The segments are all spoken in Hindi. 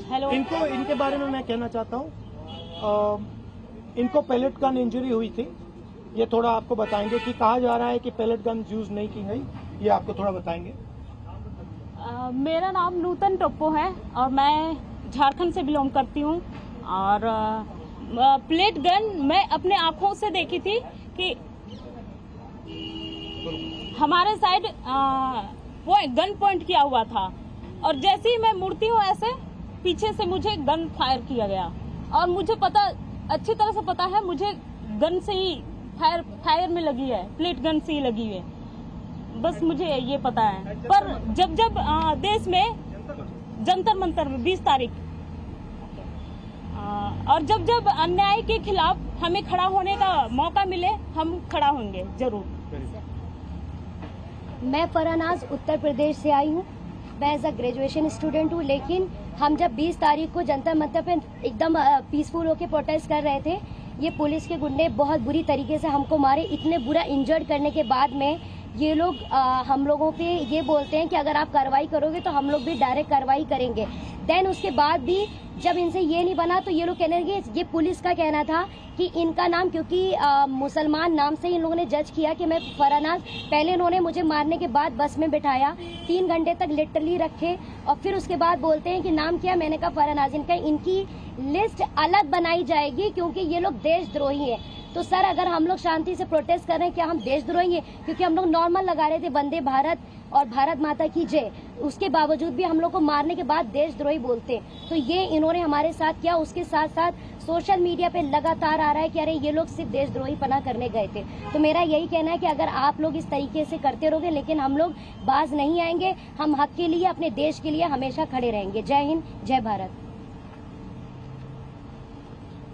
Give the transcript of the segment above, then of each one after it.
हेलो। इनके बारे में मैं कहना चाहता हूँ, इनको पैलेट गन इंजरी हुई थी। ये थोड़ा आपको बताएंगे कि कहा जा रहा है कि पैलेट गन यूज नहीं की गई, ये आपको थोड़ा बताएंगे। मेरा नाम नूतन टोप्पो है और मैं झारखंड से बिलोंग करती हूँ। और प्लेट गन मैं अपने आंखों से देखी थी कि हमारे साइड गन पॉइंट किया हुआ था और जैसे ही मैं मुड़ती हूँ ऐसे पीछे से मुझे गन फायर किया गया और मुझे पता अच्छी तरह से पता है मुझे गन से ही फायर में लगी है, प्लेट गन से ही लगी है, बस मुझे ये पता है। पर जब देश में जंतर मंतर में 20 तारीख और जब अन्याय के खिलाफ हमें खड़ा होने का मौका मिले हम खड़ा होंगे जरूर। मैं फरानाज उत्तर प्रदेश से आई हूँ। मैं एज अ ग्रेजुएशन स्टूडेंट हूँ, लेकिन हम जब 20 तारीख को जंतर मंतर पे एकदम पीसफुल होकर प्रोटेस्ट कर रहे थे, ये पुलिस के गुंडे बहुत बुरी तरीके से हमको मारे। इतने बुरा इंजर्ड करने के बाद में ये लोग हम लोगों पे ये बोलते हैं कि अगर आप कार्रवाई करोगे तो हम लोग भी डायरेक्ट कार्रवाई करेंगे। देन उसके बाद भी जब इनसे ये नहीं बना तो ये लोग कहने लगे, ये पुलिस का कहना था कि इनका नाम क्योंकि मुसलमान नाम से इन लोगों ने जज किया कि मैं फरानाज। पहले इन्होंने मुझे मारने के बाद बस में बिठाया, 3 घंटे तक लिटरली रखे और फिर उसके बाद बोलते हैं कि नाम क्या। मैंने कहा फरानाज। इनकी लिस्ट अलग बनाई जाएगी क्योंकि ये लोग देशद्रोही है। तो सर अगर हम लोग शांति से प्रोटेस्ट कर रहे हैं, क्या हम देशद्रोही हैं? क्योंकि हम लोग नॉर्मल लगा रहे थे वंदे भारत और भारत माता की जय, उसके बावजूद भी हम लोग को मारने के बाद देशद्रोही बोलते। तो ये इन्होंने हमारे साथ किया। उसके साथ साथ सोशल मीडिया पे लगातार आ रहा है कि अरे ये लोग सिर्फ देशद्रोही पना करने गए थे। तो मेरा यही कहना है कि अगर आप लोग इस तरीके से करते रहोगे लेकिन हम लोग बाज नहीं आएंगे। हम हक के लिए, अपने देश के लिए हमेशा खड़े रहेंगे। जय हिंद, जय भारत।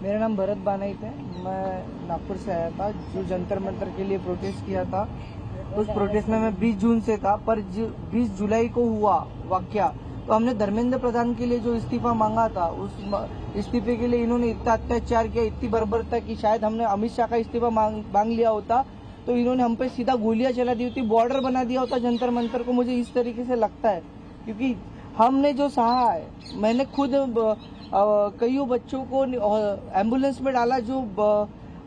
मेरा नाम भरत बानाइत है। मैं नागपुर से आया था जो जंतर मंतर के लिए प्रोटेस्ट किया था। उस प्रोटेस्ट में मैं 20 जून से था, पर 20 जुलाई को हुआ वाकया तो हमने धर्मेंद्र प्रधान के लिए जो इस्तीफा मांगा था, उस इस्तीफे के लिए इन्होंने इतना अत्याचार किया, इतनी बर्बरता की शायद हमने अमित शाह का इस्तीफा मांग लिया होता तो इन्होंने हम पे सीधा गोलियां चला दी होती, बॉर्डर बना दिया होता जंतर मंतर को। मुझे इस तरीके से लगता है क्योंकि हमने जो सहा है, मैंने खुद कईयों बच्चों को एम्बुलेंस में डाला जो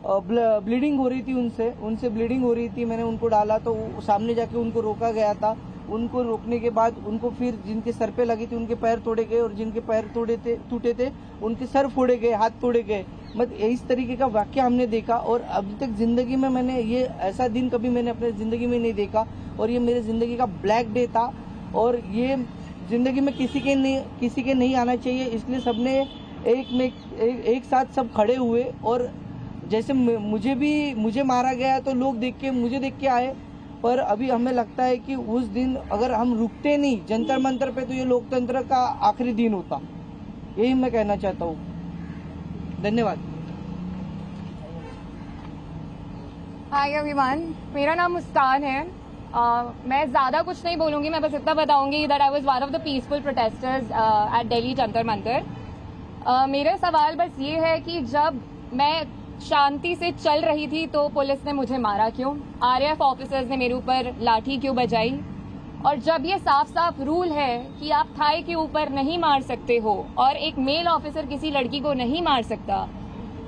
ब्लीडिंग हो रही थी, उनसे ब्लीडिंग हो रही थी। मैंने उनको डाला तो सामने जाके उनको रोका गया था। उनको रोकने के बाद उनको फिर जिनके सर पे लगी थी उनके पैर तोड़े गए और जिनके पैर टूटे थे उनके सर फोड़े गए, हाथ तोड़े गए। मतलब इस तरीके का वाक्य हमने देखा और अभी तक जिंदगी में मैंने ये ऐसा दिन कभी मैंने अपने जिंदगी में नहीं देखा और ये मेरे जिंदगी का ब्लैक डे था और ये जिंदगी में किसी के नहीं आना चाहिए। इसलिए सबने एक साथ सब खड़े हुए और जैसे मुझे मारा गया तो लोग मुझे देख के आए, पर अभी हमें लगता है कि उस दिन अगर हम रुकते नहीं जंतर मंतर पे तो ये लोकतंत्र का आखिरी दिन होता। यही मैं कहना चाहता हूँ। धन्यवाद। हाय एवरीवन, मेरा नाम मुस्कान है। मैं ज़्यादा कुछ नहीं बोलूँगी, मैं बस इतना बताऊँगी that I was one of the peaceful protesters at Delhi Jantar Mantar. मेरा सवाल बस ये है कि जब मैं शांति से चल रही थी तो पुलिस ने मुझे मारा क्यों? आरएएफ ऑफिसर्स ने मेरे ऊपर लाठी क्यों बजाई? और जब ये साफ साफ रूल है कि आप थाई के ऊपर नहीं मार सकते हो और एक मेल ऑफिसर किसी लड़की को नहीं मार सकता,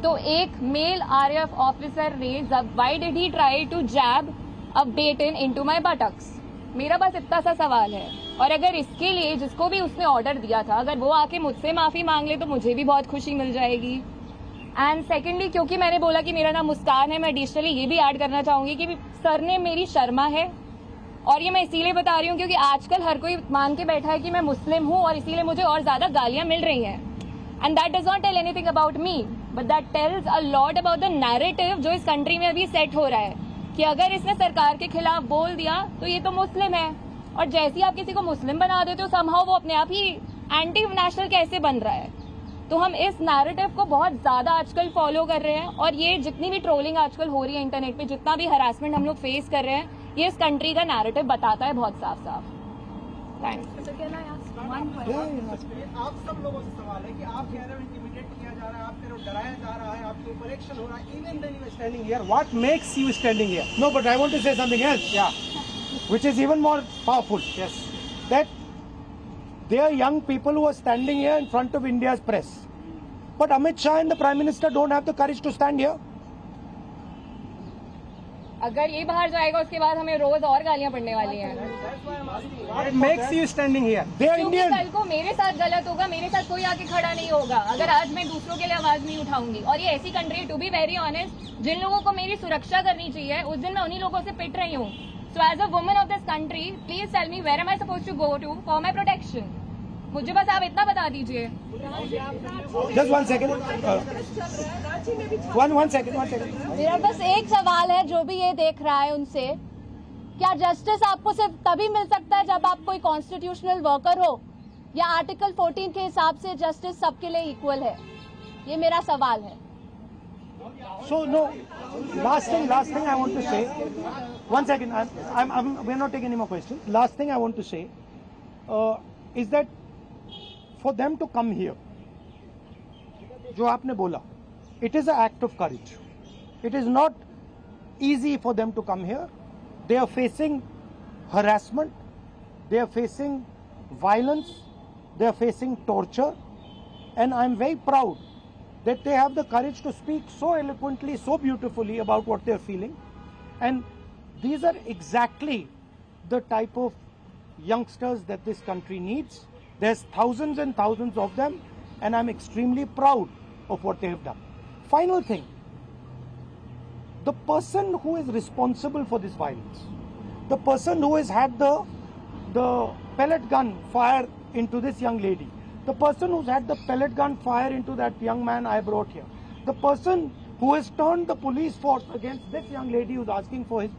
तो एक मेल आरएएफ ऑफिसर ने why did he try to jab a baton into my buttocks? मेरा बस इतना सा सवाल है। और अगर इसके लिए जिसको भी उसने ऑर्डर दिया था अगर वो आके मुझसे माफी मांग ले तो मुझे भी बहुत खुशी मिल जाएगी। एंड सेकेंडली, क्योंकि मैंने बोला कि मेरा नाम मुस्कान है, मैं एडिशनली ये भी ऐड करना चाहूंगी कि सरनेम मेरी शर्मा है और ये मैं इसीलिए बता रही हूँ क्योंकि आजकल हर कोई मान के बैठा है कि मैं मुस्लिम हूँ और इसीलिए मुझे और ज्यादा गालियां मिल रही हैं। And that does not tell anything about me but that tells a lot about the narrative जो इस कंट्री में अभी सेट हो रहा है कि अगर इसने सरकार के खिलाफ बोल दिया तो ये तो मुस्लिम है, और जैसे ही आप किसी को मुस्लिम बना देते हो समहाउ वो अपने आप ही एंटी नेशनल कैसे बन रहा है। तो हम इस नैरेटिव को बहुत ज्यादा आजकल फॉलो कर रहे हैं और ये जितनी भी ट्रोलिंग आजकल हो रही है इंटरनेट पे, जितना भी हरासमेंट हम लोग फेस कर रहे हैं, ये इस कंट्री का नैरेटिव बताता है बहुत साफ साफ। थैंक्स। आप सब लोगों से सवाल है कि आप कह रहे हो इंटिमिडेट किया जा रहा है, आप कह रहे हो डराया जा रहा है, आपके ऊपर एक्शन हो रहा है, even then you standing here, what makes you standing here? No, but I want to say something else. Yeah. Which is even more powerful. Yes. That They are young people who are standing here in front of India's press. But Amit Shah and the Prime Minister don't have the courage to stand here. अगर ये बाहर जाएगा उसके बाद हमें रोज और गालियां पड़ने वाली हैं। What makes you standing here? They are क्योंकि Indian. कल को मेरे साथ गलत होगा, मेरे साथ कोई आके खड़ा नहीं होगा अगर आज मैं दूसरों के लिए आवाज नहीं उठाऊंगी। और ये ऐसी country, to be very honest, जिन लोगों को मेरी सुरक्षा करनी चाहिए उस दिन मैं उन्हीं लोगों से पिट रही हूँ। So as a woman of this country, please tell me where am I suppose to go to for my protection. मुझे बस आप इतना बता दीजिए। Just 1 second. One second. मेरा बस एक सवाल है जो भी ये देख रहा है उनसे, क्या जस्टिस आपको सिर्फ तभी मिल सकता है जब आप कोई कॉन्स्टिट्यूशनल वर्कर हो, या आर्टिकल 14 के हिसाब से जस्टिस सबके लिए इक्वल है? ये मेरा सवाल है। So no, last thing I want to say. 1 second. We're not taking any more questions. Last thing I want to say is that for them to come here, जो आपने बोला, it is an act of courage. It is not easy for them to come here. They are facing harassment. They are facing violence. They are facing torture. And I'm very proud that they have the courage to speak so eloquently, so beautifully about what they're feeling. And these are exactly the type of youngsters that this country needs. There's thousands and thousands of them, and I'm extremely proud of what they have done. Final thing, the person who is responsible for this violence, the person who has had the pellet gun fire into this young lady, the person who's had the pellet gun fire into that young man I brought here, the person who has turned the police force against this young lady who's asking for his